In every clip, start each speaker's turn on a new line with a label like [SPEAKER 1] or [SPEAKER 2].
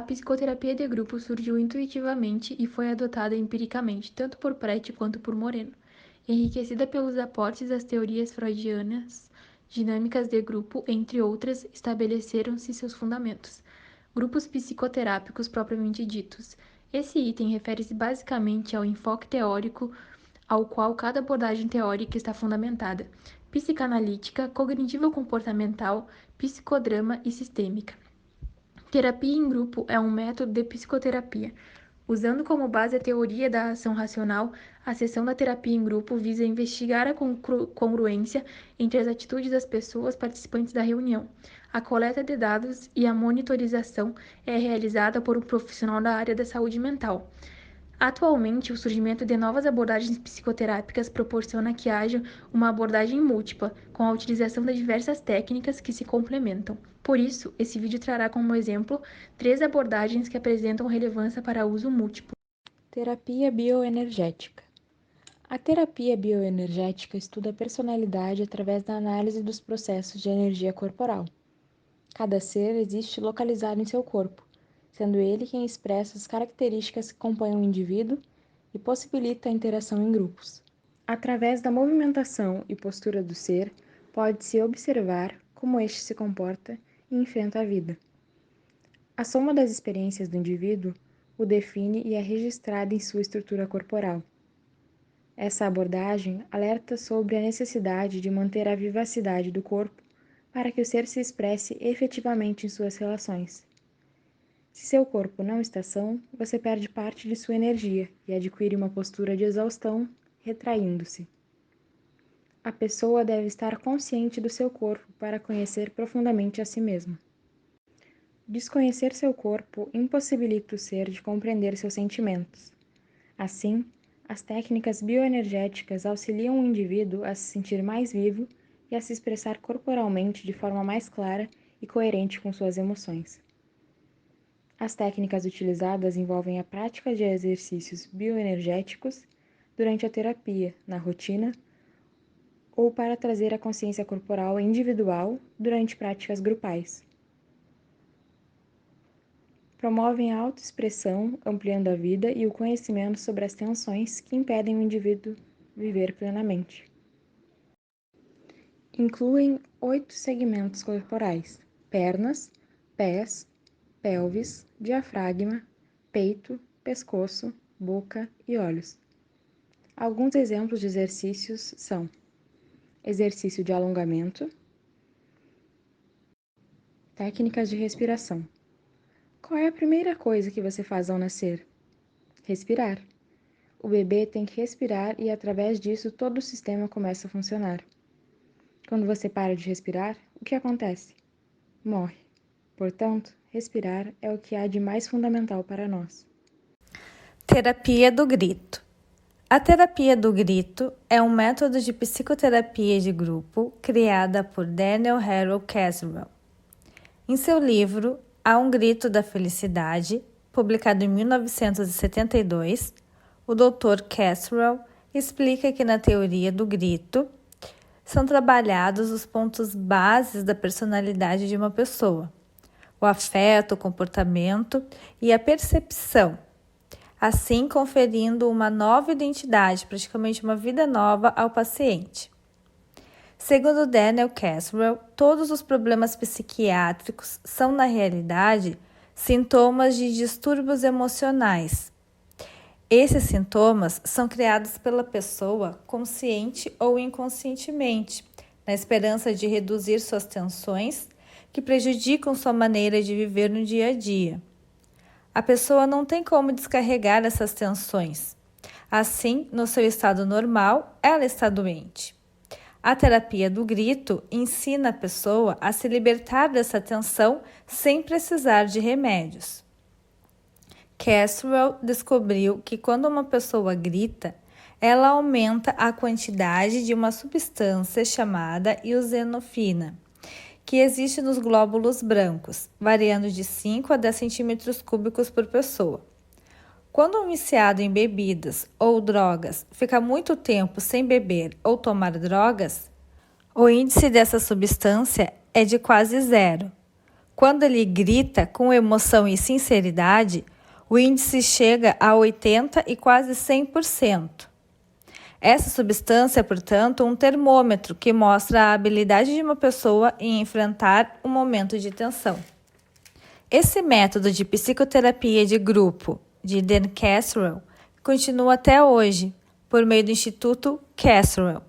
[SPEAKER 1] psicoterapia de grupo surgiu intuitivamente e foi adotada empiricamente, tanto por Prete quanto por Moreno. Enriquecida pelos aportes das teorias freudianas, dinâmicas de grupo, entre outras, estabeleceram-se seus fundamentos. Grupos psicoterápicos propriamente ditos. Esse item refere-se basicamente ao enfoque teórico ao qual cada abordagem teórica está fundamentada: psicanalítica, cognitivo-comportamental, psicodrama e sistêmica. Terapia em grupo é um método de psicoterapia. Usando como base a teoria da ação racional, a sessão da terapia em grupo visa investigar a congruência entre as atitudes das pessoas participantes da reunião. A coleta de dados e a monitorização é realizada por um profissional da área da saúde mental. Atualmente, o surgimento de novas abordagens psicoterápicas proporciona que haja uma abordagem múltipla, com a utilização de diversas técnicas que se complementam. Por isso, esse vídeo trará como exemplo 3 abordagens que apresentam relevância para uso múltiplo.
[SPEAKER 2] Terapia bioenergética. A terapia bioenergética estuda a personalidade através da análise dos processos de energia corporal. Cada ser existe localizado em seu corpo, sendo ele quem expressa as características que compõem o indivíduo e possibilita a interação em grupos. Através da movimentação e postura do ser, pode-se observar como este se comporta e enfrenta a vida. A soma das experiências do indivíduo o define e é registrada em sua estrutura corporal. Essa abordagem alerta sobre a necessidade de manter a vivacidade do corpo para que o ser se expresse efetivamente em suas relações. Se seu corpo não está são, você perde parte de sua energia e adquire uma postura de exaustão, retraindo-se. A pessoa deve estar consciente do seu corpo para conhecer profundamente a si mesma. Desconhecer seu corpo impossibilita o ser de compreender seus sentimentos. Assim, as técnicas bioenergéticas auxiliam o indivíduo a se sentir mais vivo e a se expressar corporalmente de forma mais clara e coerente com suas emoções. As técnicas utilizadas envolvem a prática de exercícios bioenergéticos durante a terapia, na rotina, ou para trazer a consciência corporal individual durante práticas grupais. Promovem a autoexpressão, ampliando a vida e o conhecimento sobre as tensões que impedem o indivíduo viver plenamente. Incluem 8 segmentos corporais: pernas, pés, pelvis, diafragma, peito, pescoço, boca e olhos. Alguns exemplos de exercícios são: exercício de alongamento, técnicas de respiração. Qual é a primeira coisa que você faz ao nascer? Respirar. O bebê tem que respirar e, através disso, todo o sistema começa a funcionar. Quando você para de respirar, o que acontece? Morre. Portanto, respirar é o que há de mais fundamental para nós.
[SPEAKER 3] Terapia do grito. A terapia do grito é um método de psicoterapia de grupo criada por Daniel Harold Caswell. Em seu livro Há um Grito da Felicidade, publicado em 1972, o Dr. Caswell explica que na teoria do grito são trabalhados os pontos bases da personalidade de uma pessoa: o afeto, o comportamento e a percepção, assim conferindo uma nova identidade, praticamente uma vida nova ao paciente. Segundo Daniel Caswell, todos os problemas psiquiátricos são, na realidade, sintomas de distúrbios emocionais. Esses sintomas são criados pela pessoa consciente ou inconscientemente, na esperança de reduzir suas tensões que prejudicam sua maneira de viver no dia a dia. A pessoa não tem como descarregar essas tensões. Assim, no seu estado normal, ela está doente. A terapia do grito ensina a pessoa a se libertar dessa tensão sem precisar de remédios. Caswell descobriu que quando uma pessoa grita, ela aumenta a quantidade de uma substância chamada eosinofina, que existe nos glóbulos brancos, variando de 5 a 10 centímetros cúbicos por pessoa. Quando um viciado em bebidas ou drogas fica muito tempo sem beber ou tomar drogas, o índice dessa substância é de quase 0. Quando ele grita com emoção e sinceridade, o índice chega a 80% e quase 100%. Essa substância é, portanto, um termômetro que mostra a habilidade de uma pessoa em enfrentar um momento de tensão. Esse método de psicoterapia de grupo de Dan Casserell continua até hoje, por meio do Instituto Casserell,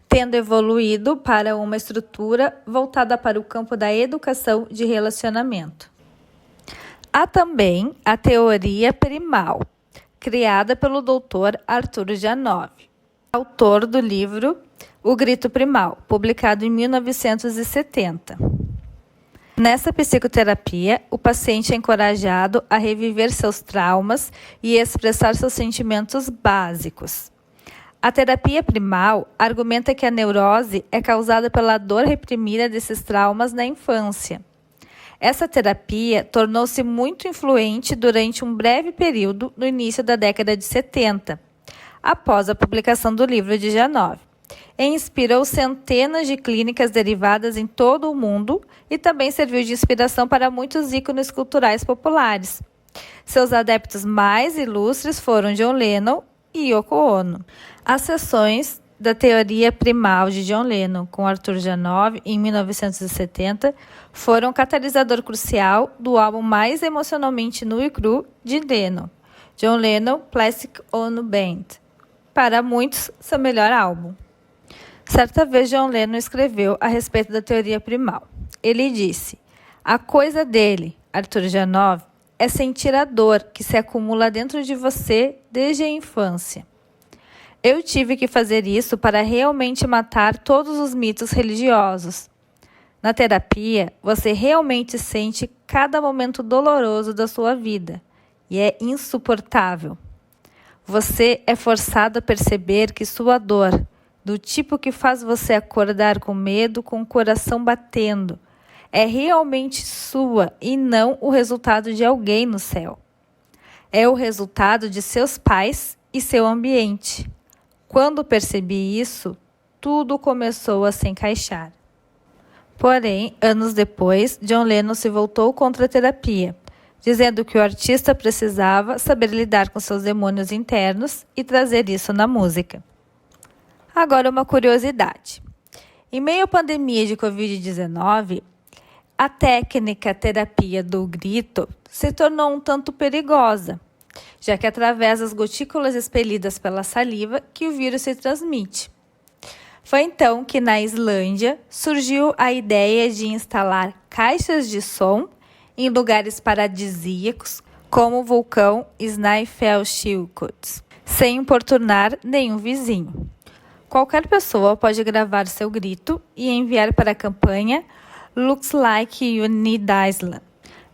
[SPEAKER 3] tendo evoluído para uma estrutura voltada para o campo da educação de relacionamento. Há também a teoria primal, criada pelo Dr. Arthur Janov, autor do livro O Grito Primal, publicado em 1970. Nessa psicoterapia, o paciente é encorajado a reviver seus traumas e expressar seus sentimentos básicos. A terapia primal argumenta que a neurose é causada pela dor reprimida desses traumas na infância. Essa terapia tornou-se muito influente durante um breve período no início da década de 70, após a publicação do livro de Janov, e inspirou centenas de clínicas derivadas em todo o mundo e também serviu de inspiração para muitos ícones culturais populares. Seus adeptos mais ilustres foram John Lennon e Yoko Ono. As sessões da teoria primal de John Lennon com Arthur Janov em 1970 foram um catalisador crucial do álbum mais emocionalmente nu e cru de Lennon, John Lennon Plastic Ono Band, para muitos seu melhor álbum. Certa vez John Lennon escreveu a respeito da teoria primal. Ele disse: "A coisa dele, Arthur Janov, é sentir a dor que se acumula dentro de você desde a infância. Eu tive que fazer isso para realmente matar todos os mitos religiosos. Na terapia, você realmente sente cada momento doloroso da sua vida, e é insuportável. Você é forçado a perceber que sua dor, do tipo que faz você acordar com medo, com o coração batendo, é realmente sua e não o resultado de alguém no céu. É o resultado de seus pais e seu ambiente. Quando percebi isso, tudo começou a se encaixar." Porém, anos depois, John Lennon se voltou contra a terapia, dizendo que o artista precisava saber lidar com seus demônios internos e trazer isso na música. Agora, uma curiosidade. Em meio à pandemia de Covid-19, a técnica terapia do grito se tornou um tanto perigosa, já que é através das gotículas expelidas pela saliva que o vírus se transmite. Foi então que na Islândia surgiu a ideia de instalar caixas de som em lugares paradisíacos, como o vulcão Snæfellsjökull, sem importunar nenhum vizinho. Qualquer pessoa pode gravar seu grito e enviar para a campanha Looks Like You Need Iceland.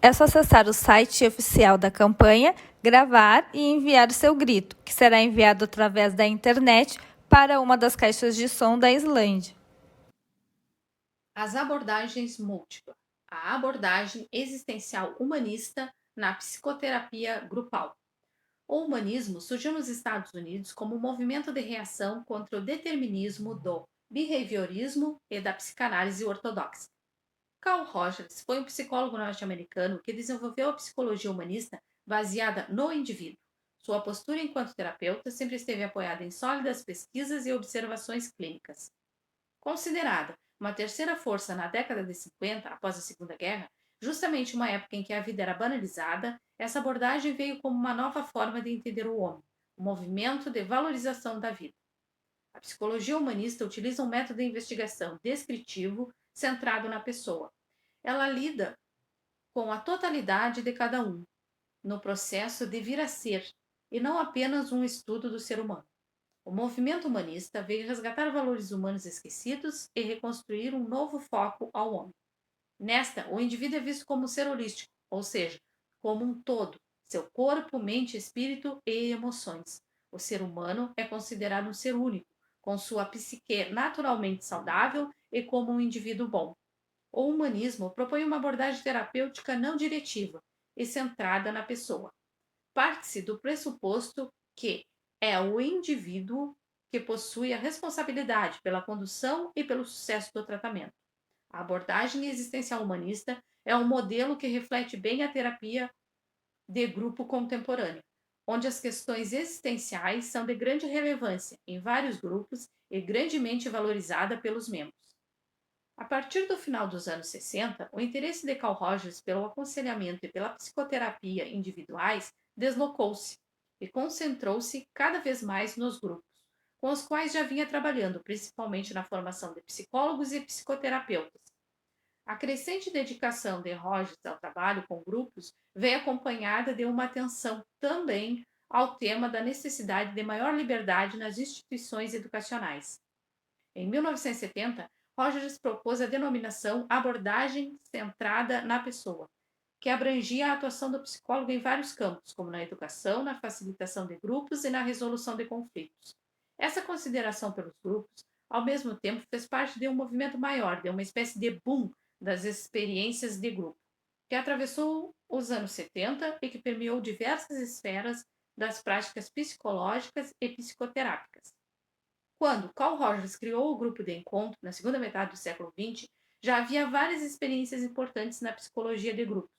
[SPEAKER 3] É só acessar o site oficial da campanha, gravar e enviar seu grito, que será enviado através da internet para uma das caixas de som da Islândia.
[SPEAKER 4] As abordagens múltiplas. A abordagem existencial humanista na psicoterapia grupal. O humanismo surgiu nos Estados Unidos como um movimento de reação contra o determinismo do behaviorismo e da psicanálise ortodoxa. Carl Rogers foi um psicólogo norte-americano que desenvolveu a psicologia humanista baseada no indivíduo. Sua postura enquanto terapeuta sempre esteve apoiada em sólidas pesquisas e observações clínicas. Considerada uma terceira força na década de 50, após a Segunda Guerra, justamente uma época em que a vida era banalizada, essa abordagem veio como uma nova forma de entender o homem, um movimento de valorização da vida. A psicologia humanista utiliza um método de investigação descritivo centrado na pessoa. Ela lida com a totalidade de cada um, no processo de vir a ser, e não apenas um estudo do ser humano. O movimento humanista veio resgatar valores humanos esquecidos e reconstruir um novo foco ao homem. Nesta, o indivíduo é visto como um ser holístico, ou seja, como um todo, seu corpo, mente, espírito e emoções. O ser humano é considerado um ser único, com sua psique naturalmente saudável e como um indivíduo bom. O humanismo propõe uma abordagem terapêutica não diretiva e centrada na pessoa. Parte-se do pressuposto que é o indivíduo que possui a responsabilidade pela condução e pelo sucesso do tratamento. A abordagem existencial humanista é um modelo que reflete bem a terapia de grupo contemporânea, onde as questões existenciais são de grande relevância em vários grupos e grandemente valorizada pelos membros. A partir do final dos anos 60, o interesse de Carl Rogers pelo aconselhamento e pela psicoterapia individuais deslocou-se e concentrou-se cada vez mais nos grupos, com os quais já vinha trabalhando, principalmente na formação de psicólogos e psicoterapeutas. A crescente dedicação de Rogers ao trabalho com grupos veio acompanhada de uma atenção também ao tema da necessidade de maior liberdade nas instituições educacionais. Em 1970, Rogers propôs a denominação abordagem centrada na pessoa, que abrangia a atuação do psicólogo em vários campos, como na educação, na facilitação de grupos e na resolução de conflitos. Essa consideração pelos grupos, ao mesmo tempo, fez parte de um movimento maior, de uma espécie de boom das experiências de grupo, que atravessou os anos 70 e que permeou diversas esferas das práticas psicológicas e psicoterápicas. Quando Carl Rogers criou o grupo de encontro, na segunda metade do século XX, já havia várias experiências importantes na psicologia de grupos,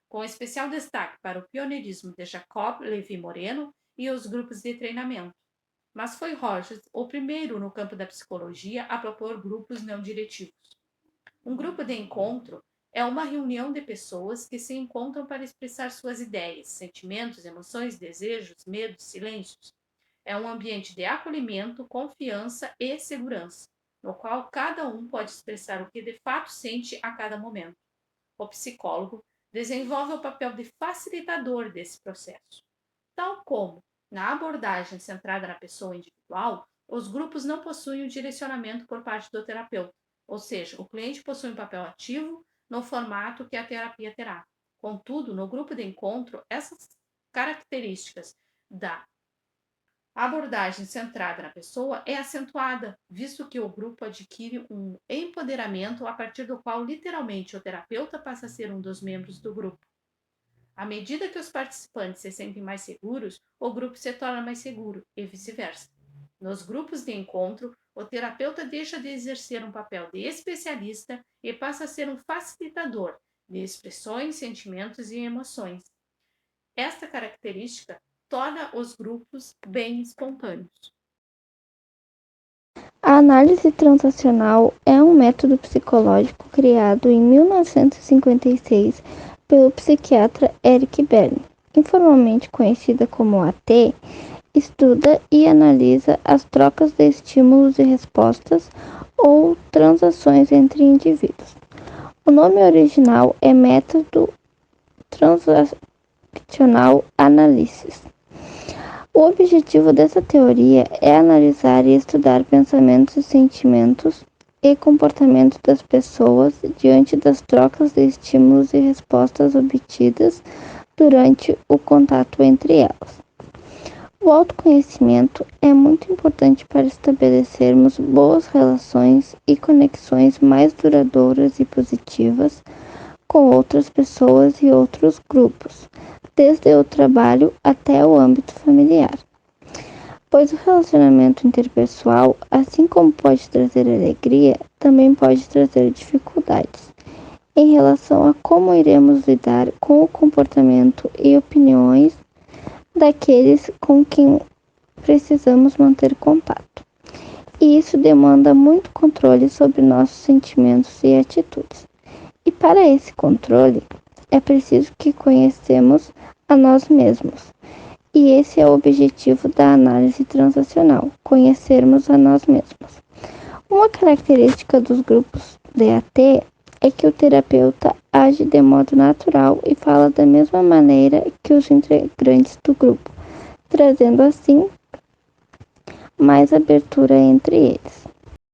[SPEAKER 4] com especial destaque para o pioneirismo de Jacob Levi Moreno e os grupos de treinamento. Mas foi Rogers o primeiro no campo da psicologia a propor grupos não diretivos. Um grupo de encontro é uma reunião de pessoas que se encontram para expressar suas ideias, sentimentos, emoções, desejos, medos, silêncios. É um ambiente de acolhimento, confiança e segurança, no qual cada um pode expressar o que de fato sente a cada momento. O psicólogo desenvolve o papel de facilitador desse processo. Tal como na abordagem centrada na pessoa individual, os grupos não possuem o direcionamento por parte do terapeuta, ou seja, o cliente possui um papel ativo no formato que a terapia terá. Contudo, no grupo de encontro, essas características da abordagem centrada na pessoa é acentuada, visto que o grupo adquire um empoderamento a partir do qual, literalmente, o terapeuta passa a ser um dos membros do grupo. À medida que os participantes se sentem mais seguros, o grupo se torna mais seguro e vice-versa. Nos grupos de encontro, o terapeuta deixa de exercer um papel de especialista e passa a ser um facilitador de expressões, sentimentos e emoções. Esta característica torna os grupos bem espontâneos.
[SPEAKER 5] A análise transacional é um método psicológico criado em 1956 pelo psiquiatra Eric Berne, informalmente conhecida como AT, estuda e analisa as trocas de estímulos e respostas ou transações entre indivíduos. O nome original é Método Transactional Analysis. O objetivo dessa teoria é analisar e estudar pensamentos e sentimentos e comportamento das pessoas diante das trocas de estímulos e respostas obtidas durante o contato entre elas. O autoconhecimento é muito importante para estabelecermos boas relações e conexões mais duradouras e positivas com outras pessoas e outros grupos, desde o trabalho até o âmbito familiar. Pois o relacionamento interpessoal, assim como pode trazer alegria, também pode trazer dificuldades em relação a como iremos lidar com o comportamento e opiniões daqueles com quem precisamos manter contato. E isso demanda muito controle sobre nossos sentimentos e atitudes. E para esse controle, é preciso que conheçamos a nós mesmos. E esse é o objetivo da análise transacional, conhecermos a nós mesmos. Uma característica dos grupos DAT é que o terapeuta age de modo natural e fala da mesma maneira que os integrantes do grupo, trazendo assim mais abertura entre eles.